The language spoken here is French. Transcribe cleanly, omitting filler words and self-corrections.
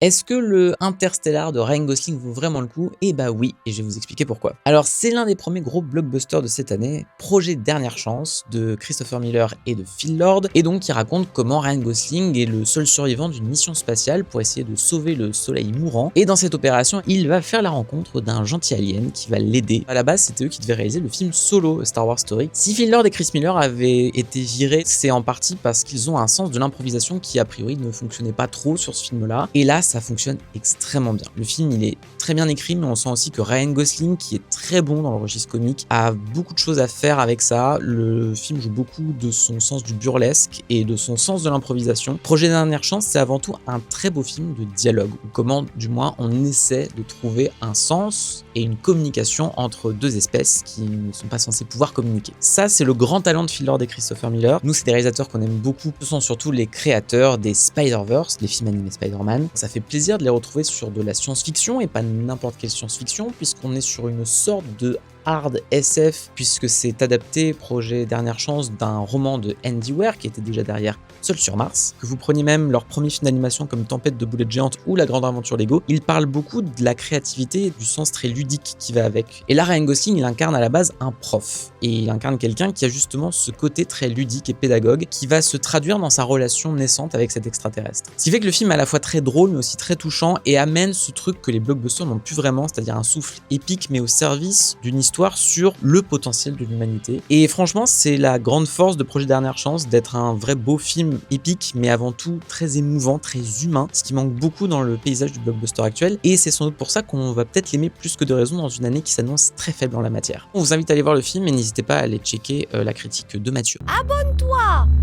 Est-ce que le Interstellar de Ryan Gosling vaut vraiment le coup? Eh bah oui, et je vais vous expliquer pourquoi. Alors c'est l'un des premiers gros blockbusters de cette année, projet Dernière Chance de Christopher Miller et de Phil Lord, et donc qui raconte comment Ryan Gosling est le seul survivant d'une mission spatiale pour essayer de sauver le soleil mourant, et dans cette opération, il va faire la rencontre d'un gentil alien qui va l'aider. À la base, c'était eux qui devaient réaliser le film Solo, Star Wars Story. Si Phil Lord et Chris Miller avaient été virés, c'est en partie parce qu'ils ont un sens de l'improvisation qui a priori ne fonctionnait pas trop sur ce film-là, et là ça fonctionne extrêmement bien. Le film il est très bien écrit, mais on sent aussi que Ryan Gosling, qui est très bon dans le registre comique, a beaucoup de choses à faire avec ça. Le film joue beaucoup de son sens du burlesque et de son sens de l'improvisation. Projet Dernière Chance, c'est avant tout un très beau film de dialogue, ou comment du moins on essaie de trouver un sens et une communication entre deux espèces qui ne sont pas censées pouvoir communiquer. Ça, c'est le grand talent de Phil Lord et Christopher Miller. Nous, c'est des réalisateurs qu'on aime beaucoup. Ce sont surtout les créateurs des Spider-Verse, les films animés Spider-Man. Ça fait plaisir de les retrouver sur de la science-fiction, et pas n'importe quelle science-fiction, puisqu'on est sur une sorte de hard SF, puisque c'est adapté, projet Dernière Chance, d'un roman de Andy Weir, qui était déjà derrière Seul sur Mars. Que vous preniez même leur premier film d'animation comme Tempête de boulettes géantes ou La Grande Aventure Lego, ils parlent beaucoup de la créativité et du sens très ludique qui va avec. Et là, Ryan Gosling, il incarne à la base un prof, et il incarne quelqu'un qui a justement ce côté très ludique et pédagogue, qui va se traduire dans sa relation naissante avec cet extraterrestre. Ce qui fait que le film est à la fois très drôle, mais aussi très touchant, et amène ce truc que les blockbusters n'ont plus vraiment, c'est-à-dire un souffle épique, mais au service d'une histoire sur le potentiel de l'humanité. Et franchement, c'est la grande force de Projet Dernière Chance, d'être un vrai beau film épique, mais avant tout très émouvant, très humain, ce qui manque beaucoup dans le paysage du blockbuster actuel, et c'est sans doute pour ça qu'on va peut-être l'aimer plus que de raison dans une année qui s'annonce très faible en la matière. On vous invite à aller voir le film, et n'hésitez pas à aller checker la critique de Mathieu. Abonne-toi!